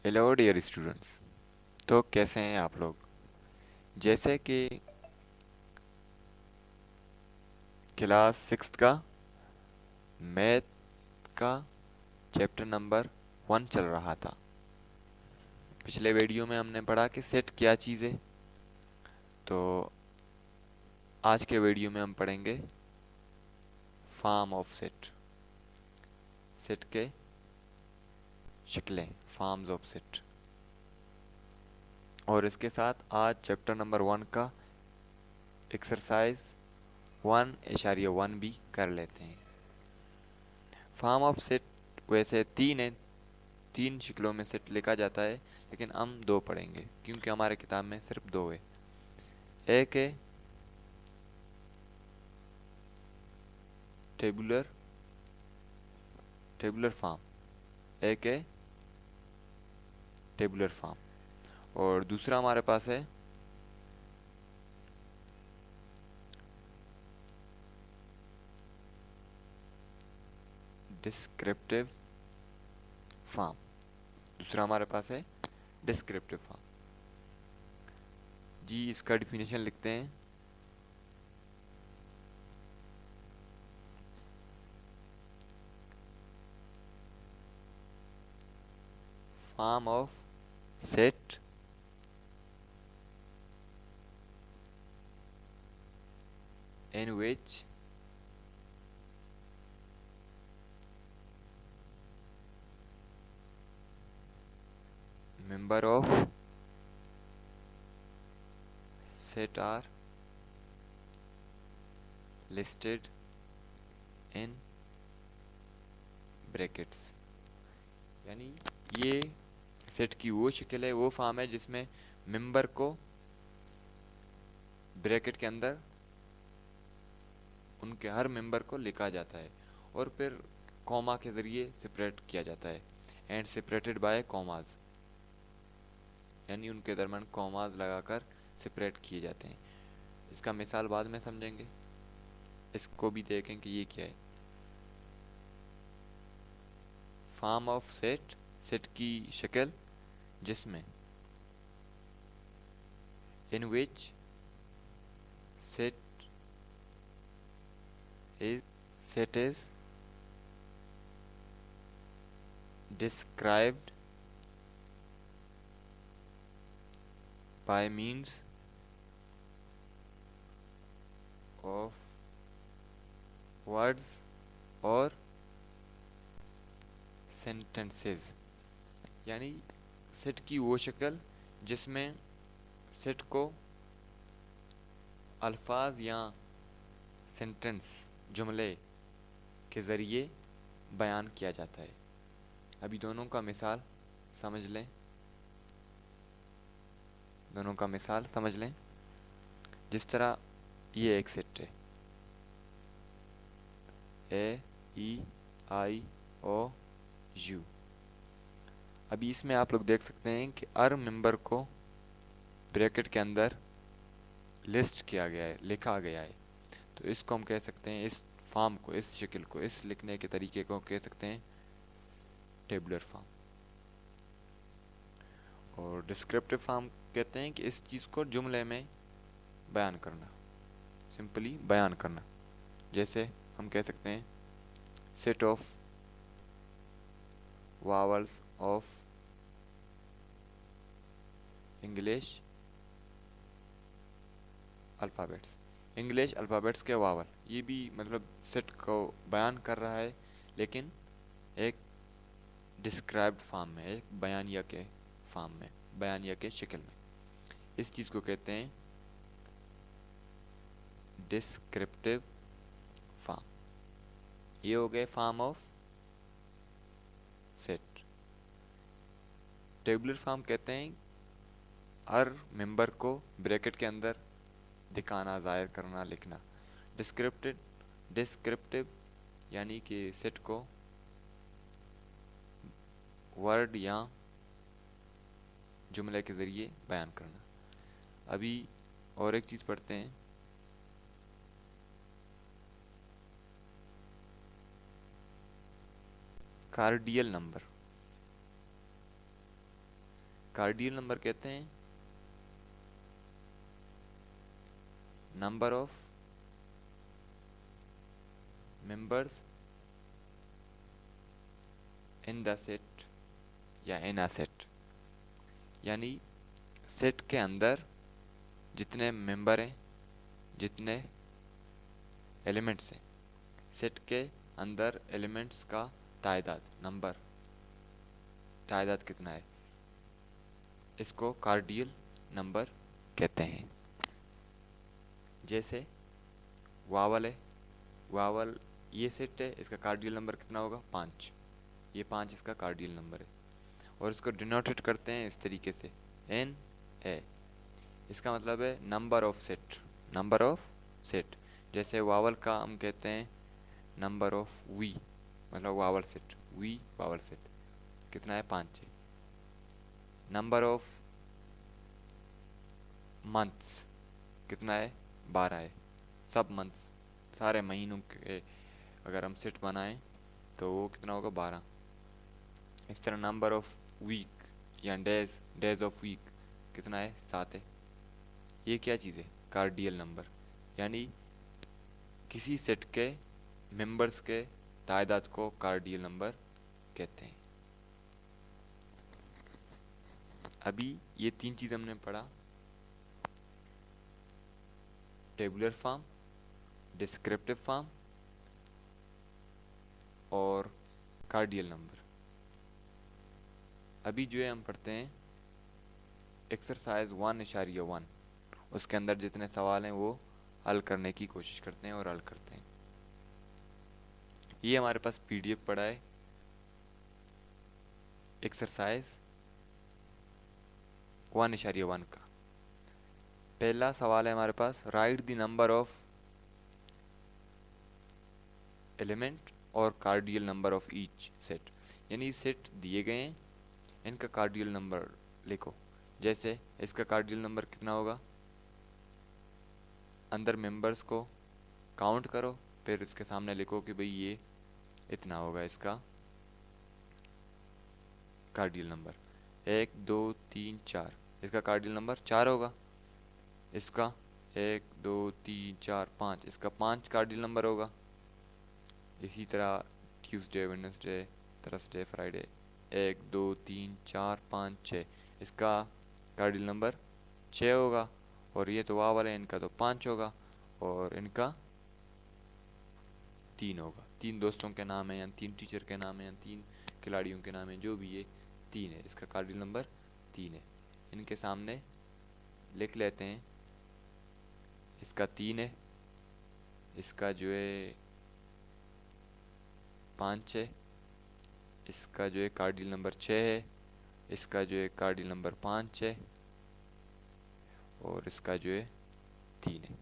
Hello dear students. तो कैसे हैं आप लोग? जैसे कि क्लास सिक्स का मैथ का चैप्टर नंबर 1 चल रहा था। पिछले वीडियो में हमने पढ़ा कि सेट क्या चीज़ है। तो आज के वीडियो में हम पढ़ेंगे फॉर्म ऑफ सेट। सेट के शक्लें, फॉर्म्स ऑफ सेट। और इसके साथ आज चैप्टर नंबर 1 का एक्सरसाइज 1.1 भी कर लेते हैं। फॉर्म ऑफ सेट वैसे तीन है, तीन शक्लों में सेट लिखा जाता है, लेकिन हम दो पढ़ेंगे क्योंकि हमारे किताब में सिर्फ दो है। एक है टेबुलर टेबुलर फॉर्म, एक है टेबुलर फॉर्म, और दूसरा हमारे पास है डिस्क्रिप्टिव फॉर्म। दूसरा हमारे पास है डिस्क्रिप्टिव फॉर्म। जी, इसका डिफिनेशन लिखते हैं। Form of set in which member of set are listed in brackets। यानी ये सेट की वो शक्ल है, वो फॉर्म है जिसमें मेंबर को ब्रैकेट के अंदर उनके हर मेंबर को लिखा जाता है और फिर कॉमा के ज़रिए सेपरेट किया जाता है, एंड सेपरेटेड बाय कॉमाज। यानी उनके दरम्यान कॉमाज लगाकर सेपरेट किए जाते हैं। इसका मिसाल बाद में समझेंगे, इसको भी देखें कि ये क्या है। फॉर्म ऑफ सेट, सेट की शक्ल जिसमें in which set is described by means of words or sentences। यानी सेट की वो शक्ल जिसमें सेट को अल्फाज या सेंटेंस, जुमले के ज़रिए बयान किया जाता है। अभी दोनों का मिसाल समझ लें, दोनों का मिसाल समझ लें। जिस तरह ये एक सेट है, ए ई आई ओ यू। अभी इसमें आप लोग देख सकते हैं कि हर मेंबर को ब्रैकेट के अंदर लिस्ट किया गया है, लिखा गया है। तो इसको हम कह सकते हैं, इस फॉर्म को, इस शक्ल को, इस लिखने के तरीके को कह सकते हैं टेबुलर फॉर्म। और डिस्क्रिप्टिव फॉर्म कहते हैं कि इस चीज़ को जुमले में बयान करना, सिंपली बयान करना। जैसे हम कह सकते हैं set of vowels of English alphabets. English alphabets के वावल, ये भी मतलब सेट को बयान कर रहा है, लेकिन एक डिस्क्राइब्ड फॉर्म में, एक बयानिया के फॉर्म में, बयानिया के शक्ल में। इस चीज़ को कहते हैं डिस्क्रिप्टिव फॉर्म। ये हो गए form of set. Tabular form कहते हैं हर मेंबर को ब्रैकेट के अंदर दिखाना, ज़ाहिर करना, लिखना। डिस्क्रिप्टिव यानी कि सेट को वर्ड या जुमले के ज़रिए बयान करना। अभी और एक चीज़ पढ़ते हैं, कार्डियल नंबर। कार्डियल नंबर कहते हैं number of members in the set या इन अ सेट, यानी सेट के अंदर जितने मेंबर हैं, जितने एलिमेंट्स हैं, सेट के अंदर एलिमेंट्स का तादाद, नंबर, तादाद कितना है, इसको कार्डियल नंबर कहते हैं। जैसे वावल है, वावल ये सेट है, इसका कार्डियल नंबर कितना होगा 5, ये 5 इसका कार्डियल नंबर है। और इसको डिनोटेट करते हैं इस तरीके से एन ए, इसका मतलब है number of set, number of set. जैसे वावल का हम कहते हैं नंबर ऑफ वी, मतलब vowel set, V vowel set कितना है 5 है। नंबर ऑफ मंथ्स कितना है 12 है, सब मंथ्स, सारे महीनों के अगर हम सेट बनाएं तो वो कितना होगा 12। इस तरह नंबर ऑफ वीक या डेज, डेज ऑफ वीक कितना है 7 है। ये क्या चीज़ है, कार्डियल नंबर, यानी किसी सेट के मेंबर्स के तादाद को कार्डियल नंबर कहते हैं। अभी ये 3 चीज़ हमने पढ़ा, टेबुलर फॉर्म, डिस्क्रिप्टिव फॉर्म और कार्डियल नंबर। अभी जो है हम पढ़ते हैं एक्सरसाइज 1.1, उसके अंदर जितने सवाल हैं वो हल करने की कोशिश करते हैं और हल करते हैं। ये हमारे पास पीडीएफ पड़ा है एक्सरसाइज 1.1 का। पहला सवाल है हमारे पास, write the number of element और cardinal number of each set, यानी सेट दिए गए हैं, इनका कार्डियल नंबर लिखो। जैसे इसका कार्डियल नंबर कितना होगा, अंदर मेंबर्स को काउंट करो, फिर इसके सामने लिखो कि भाई ये इतना होगा इसका कार्डियल नंबर, 1 2 3 4, इसका कार्डियल नंबर 4 होगा। इसका 1 2 3 4 5, इसका 5 कार्डियल नंबर होगा। इसी तरह ट्यूसडे, वेडनेसडे, थर्सडे, फ्राइडे, 1 2 3 4 5 6, इसका कार्डियल नंबर 6 होगा। और ये तो वाह वाले, इनका तो 5 होगा और इनका 3 होगा। 3 दोस्तों के नाम है या 3 टीचर के नाम है या 3 खिलाड़ियों के नाम है, जो भी ये 3 है, इसका कार्डियल नंबर 3 है। इनके सामने लिख लेते हैं, इसका 3 है, इसका जो है 5 है, इसका जो है कार्डियल नंबर 6 है, इसका जो है कार्डियल नंबर 5 है और इसका जो है 3 है।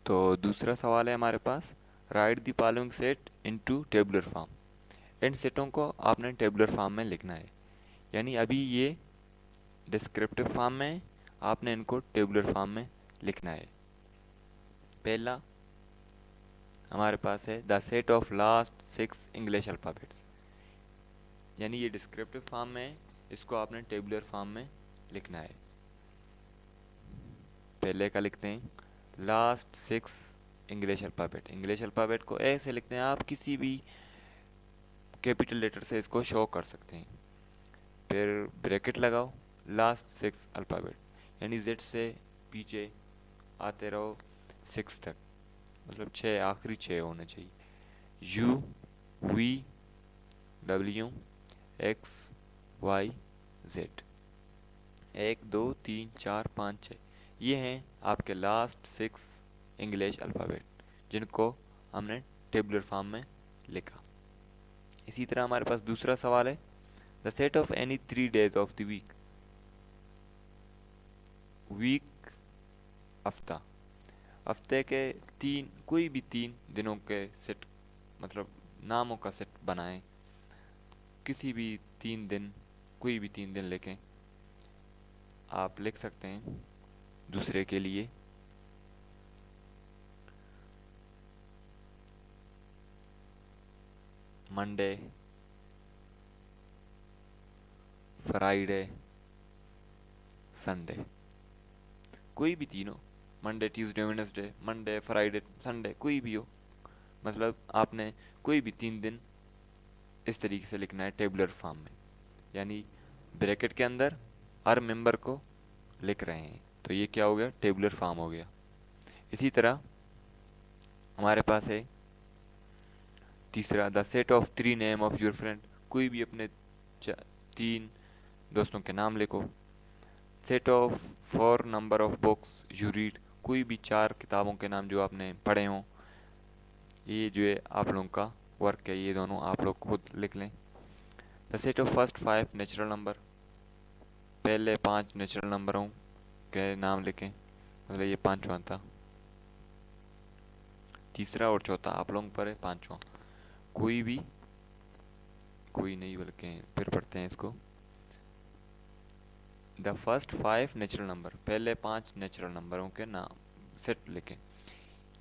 तो दूसरा सवाल है हमारे पास, write the following set into tabular form. इन सेटों को आपने टेबुलर फॉर्म में लिखना है, यानी अभी ये डिस्क्रिप्टिव फॉर्म में है, आपने इनको टेबुलर फॉर्म में लिखना है। पहला हमारे पास है the set of last 6 English alphabets, यानी ये डिस्क्रिप्टिव फॉर्म में है, इसको आपने टेबुलर फॉर्म में लिखना है। पहले का लिखते हैं last 6 English alphabet. English alphabet को ऐसे लिखते हैं, आप किसी भी कैपिटल लेटर से इसको शो कर सकते हैं। फिर ब्रैकेट लगाओ, लास्ट 6 अल्फ़ाबेट, यानी जेड से पीछे आते रहो 6 तक, मतलब 6, आखिरी 6 होने चाहिए। U V W X Y Z, 1 2 3 4 5 6, ये हैं आपके लास्ट 6 इंग्लिश अल्फ़ाबेट, जिनको हमने टेबुलर फॉर्म में लिखा। इसी तरह हमारे पास दूसरा सवाल है, the set of any 3 days of the week. Week हफ्ता, हफ्ते के 3, कोई भी 3 दिनों के सेट, मतलब नामों का सेट बनाएं। किसी भी 3 दिन, कोई भी 3 दिन लिखें, आप लिख सकते हैं दूसरे के लिए। मंडे, फ्राइडे संडे, कोई भी तीनों, Monday Tuesday Wednesday, Monday Friday Sunday, कोई भी हो, मतलब आपने कोई भी 3 दिन इस तरीके से लिखना है टेबुलर फॉर्म में, यानी ब्रैकेट के अंदर हर मेंबर को लिख रहे हैं, तो ये क्या हो गया, टेबुलर फॉर्म हो गया। इसी तरह हमारे पास है तीसरा, the set of 3 name of your friend, कोई भी अपने 3 दोस्तों के नाम लिखो। Set of 4 number of books you read, कोई भी 4 किताबों के नाम जो आपने पढ़े हों। ये जो है आप लोगों का वर्क है, ये दोनों आप लोग खुद लिख लें। The set of first 5 natural number, पहले 5 नेचुरल नंबरों के नाम लिखें, मतलब ये 5वां था। तीसरा और चौथा आप लोगों पर है, 5वां कोई नहीं, बल्कि फिर पढ़ते हैं इसको। द फर्स्ट 5 नेचुरल नंबर, पहले 5 नेचुरल नंबरों के नाम सेट लिखें।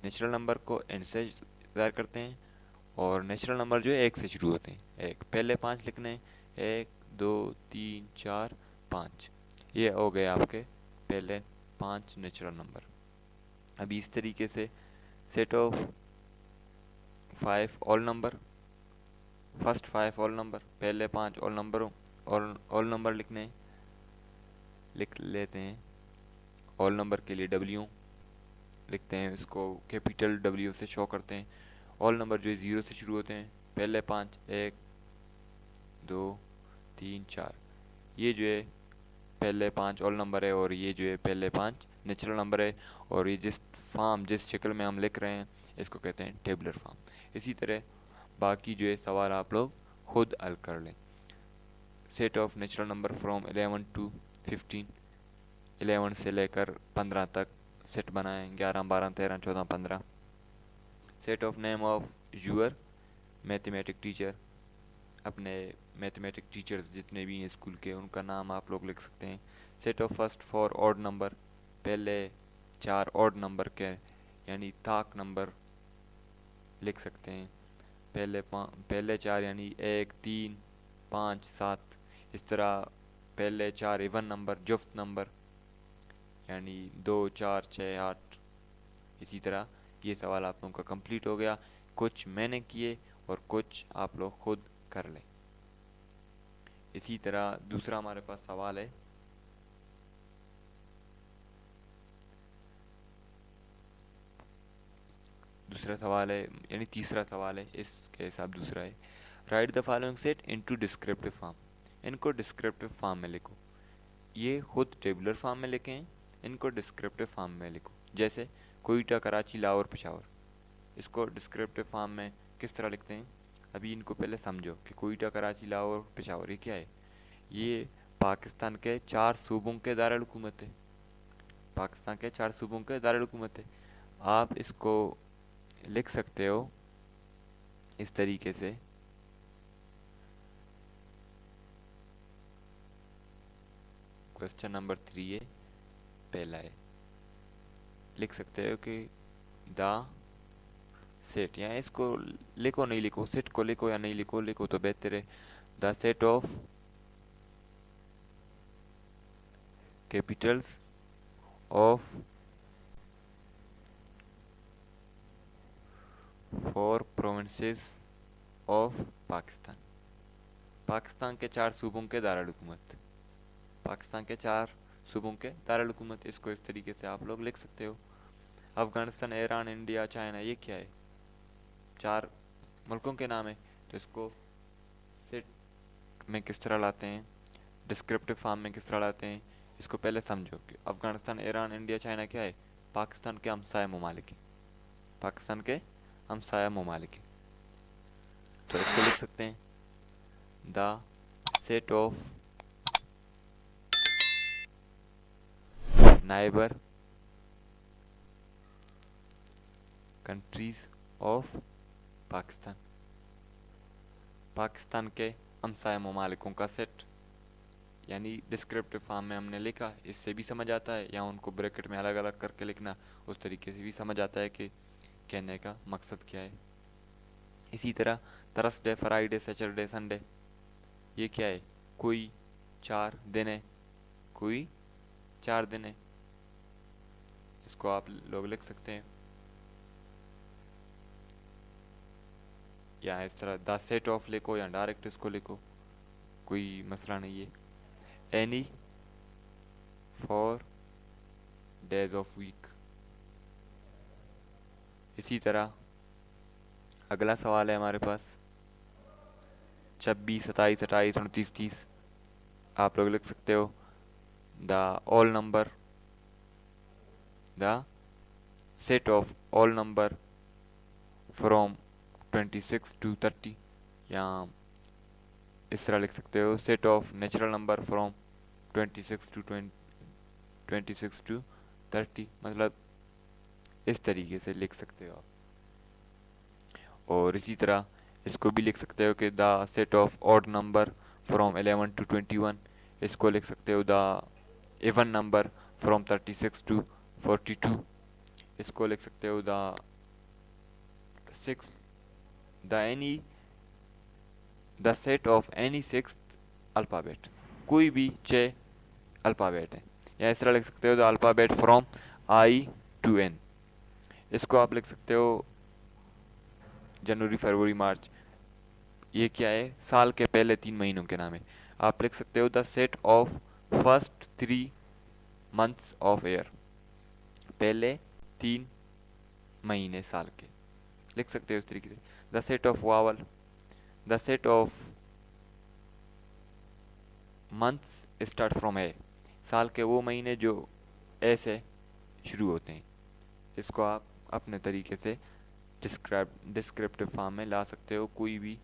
नेचुरल नंबर को एन से ज़ाहिर करते हैं, और नेचुरल नंबर जो है 1 से शुरू होते हैं। पहले 5 लिखने हैं, 1 2 3 4 5, ये हो गए आपके पहले 5 नेचुरल नंबर। अभी इस तरीके से set of 5 all number, first 5 all number, पहले 5 ऑल नंबरों, ऑल नंबर लिख लेते हैं। ऑल नंबर के लिए डब्ल्यू लिखते हैं, इसको कैपिटल डब्ल्यू से शो करते हैं। ऑल नंबर जो है 0 से शुरू होते हैं, पहले 5 1 2 3 4, ये जो है पहले 5 ऑल नंबर है, और ये जो है पहले 5 नेचुरल नंबर है, और ये जिस शक्ल में हम लिख रहे हैं इसको कहते हैं टेबुलर फॉर्म। इसी तरह बाकी जो है सवाल आप लोग खुद हल कर लें। Set of natural number from 11 to 15, 11 से लेकर 15 तक सेट बनाएं, 11 12 13 14 15। Set of name of your mathematic teacher, अपने मैथमेटिक टीचर्स जितने भी हैं स्कूल के, उनका नाम आप लोग लिख सकते हैं। Set of first 4 odd number, पहले 4 ऑड नंबर के यानी ताक नंबर लिख सकते हैं। पहले 4 यानी 1 3 5 7, इस तरह पहले 4 इवन नंबर जुफ्त नंबर यानी 2 4 6 8। इसी तरह ये सवाल आप लोगों का कंप्लीट हो गया, कुछ मैंने किए और कुछ आप लोग खुद कर लें। इसी तरह दूसरा हमारे पास सवाल है, यानी तीसरा सवाल है, इसके हिसाब दूसरा है। Right the following set into descriptive form, इनको डिस्क्रिप्टिव फॉर्म में लिखो। ये खुद टेबुलर फॉर्म में लिखें, इनको डिस्क्रिप्टिव फॉर्म में लिखो। जैसे कोयटा कराची लाहौर पेशावर, इसको डिस्क्रिप्टिव फॉर्म में किस तरह लिखते हैं। अभी इनको पहले समझो कि कोयटा कराची लाहौर पेशावर ये क्या है। ये पाकिस्तान के 4 सूबों के दारुल हुकूमत है, पाकिस्तान के 4 सूबों के दारुल हुकूमत है। आप इसको लिख सकते हो इस तरीके से, क्वेश्चन नंबर 3 है, पहला है, लिख सकते हो कि द सेट, या इसको लिखो नहीं लिखो, सेट को लिखो या नहीं लिखो, लिखो तो बेहतर है। The set of Capitals of 4 provinces of Pakistan, Pakistan के 4 सूबों के दारुल हुकूमत, पाकिस्तान के 4 सूबों के दारुल हुकूमत, इसको इस तरीके से आप लोग लिख सकते हो। अफगानिस्तान, ईरान, इंडिया, चाइना, ये क्या है, 4 मुल्कों के नाम है, तो इसको सेट में किस तरह लाते हैं, डिस्क्रिप्टिव फॉर्म में किस तरह लाते हैं, इसको पहले समझो कि अफगानिस्तान, ईरान, इंडिया, चाइना क्या है, पाकिस्तान के हमसाया ममालिक, पाकिस्तान के हमसाया ममालिक। तो इसको लिख सकते हैं the set of neighbour countries of Pakistan, Pakistan के हमसाया ममालिकों का सेट, यानी डिस्क्रिप्टिव फॉर्म में हमने लिखा, इससे भी समझ आता है, या उनको ब्रैकेट में अलग अलग करके लिखना, उस तरीके से भी समझ आता है कि कहने का मकसद क्या है। इसी तरह थर्सडे, फ्राइडे, सैटरडे, संडे, ये क्या है, कोई 4 दिन है, कोई 4 दिन है। इसको आप लोग लिख सकते हैं या इस तरह द सेट ऑफ लिखो या डायरेक्ट इसको लिखो, कोई मसला नहीं है। Any 4 days of week. इसी तरह अगला सवाल है हमारे पास 26, 27, 28, 29, 30। आप लोग लिख सकते हो the all number, the set of all number from 26 to 30, या इस तरह लिख सकते हो set of natural number from 26 to 30, मतलब इस तरीके से लिख सकते हो आप। और इसी तरह इसको भी लिख सकते हो कि the set of odd number from 11 to 21। इसको लिख सकते हो the even number from 36 to 42। इसको लिख सकते हो the set of any six alphabet, कोई भी 6 अल्फ़ाबेट है। या इस तरह लिख सकते हो the alphabet from I to N। इसको आप लिख सकते हो जनवरी, फरवरी, मार्च, ये क्या है, साल के पहले 3 महीनों के नाम है। आप लिख सकते हो the set of first 3 months of year, पहले 3 महीने साल के, लिख सकते हो इस तरीके से। The set of vowel, the set of months start from A, साल के वो महीने जो ए से शुरू होते हैं। इसको आप अपने तरीके से डिस्क्रिप्टिव फॉर्म में ला सकते हो, कोई भी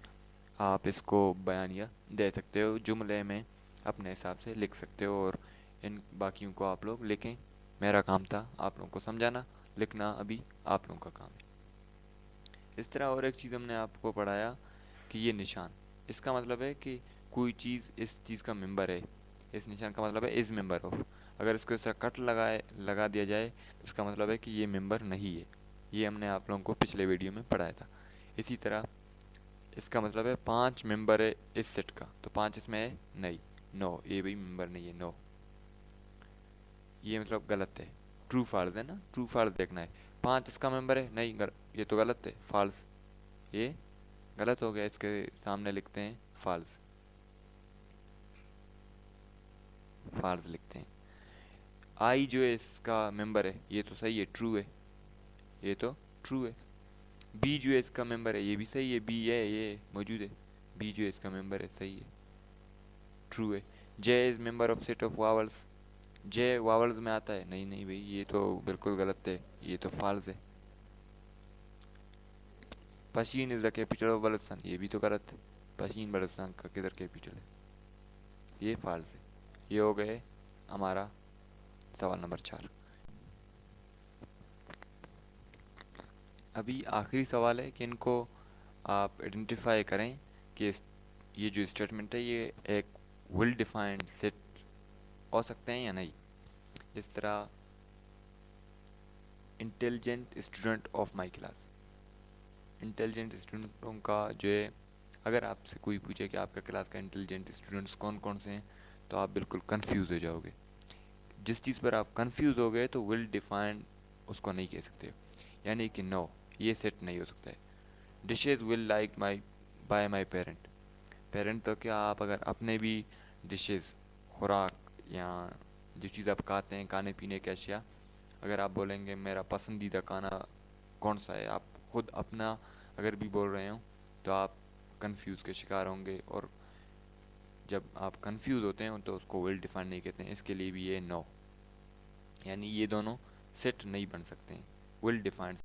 आप इसको बयानिया दे सकते हो, जुमले में अपने हिसाब से लिख सकते हो, और इन बाकियों को आप लोग लिखें। मेरा काम था आप लोगों को समझाना, लिखना अभी आप लोगों का काम है। इस तरह और एक चीज़ हमने आपको पढ़ाया कि ये निशान, इसका मतलब है कि कोई चीज़ इस चीज़ का मेंबर है। इस निशान का मतलब है इज़ मेंबर ऑफ। अगर इसको इस तरह कट लगा दिया जाए तो इसका मतलब है कि ये मेंबर नहीं है। ये हमने आप लोगों को पिछले वीडियो में पढ़ाया था। इसी तरह इसका मतलब है 5 मेंबर है इस सेट का, तो 5 इसमें है नहीं, नो, ये भी मेंबर नहीं है, नो, ये मतलब गलत है। ट्रू फॉल्स है ना, ट्रू फॉल्स देखना है। 5 इसका मेंबर है नहीं, ये तो गलत है, फॉल्स, ये गलत हो गया। इसके सामने लिखते हैं फॉल्स, फॉल्स लिखते हैं। आई जो है इसका मेंबर है, ये तो सही है, ट्रू है, ये तो ट्रू है। बी जो है इसका मेंबर है, ये भी सही है, बी है, ये मौजूद है, बी जो है इसका मेंबर है, सही है, ट्रू है। J is member of set of vowels, J vowels में आता है, नहीं नहीं भाई, ये तो बिल्कुल गलत है, ये तो फॉल्स है। Pishin is the capital of Balochistan, ये भी तो गलत है, पशीन बलुचिस्तान का किधर कैपिटल है, ये फॉल्स है। ये हो गए हमारा सवाल नंबर 4। अभी आखिरी सवाल है कि इनको आप आइडेंटिफाई करें कि ये जो स्टेटमेंट है ये एक वेल डिफाइंड सेट हो सकते हैं या नहीं। जिस तरह intelligent student of my class, intelligent स्टूडेंटों का जो है, अगर आपसे कोई पूछे कि आपका क्लास का इंटेलिजेंट स्टूडेंट्स कौन कौन से हैं, तो आप बिल्कुल कंफ्यूज हो जाओगे। जिस चीज़ पर आप कंफ्यूज हो गए तो वेल डिफाइंड उसको नहीं कह सकते, यानी कि नो, ये सेट नहीं हो सकता है। Dishes will like my bye my parent, parent तो क्या, आप अगर अपने भी डिशेज, खुराक या जो चीज़ आप खाते हैं, खाने पीने की अशिया, अगर आप बोलेंगे मेरा पसंदीदा खाना कौन सा है, आप खुद अपना अगर भी बोल रहे हो तो आप कंफ्यूज के शिकार होंगे। और जब आप कंफ्यूज होते हैं तो उसको वेल डिफाइंड नहीं कहते हैं, इसके लिए भी ये नो, यानी ये दोनों सेट नहीं बन सकते हैं, वेल डिफाइंड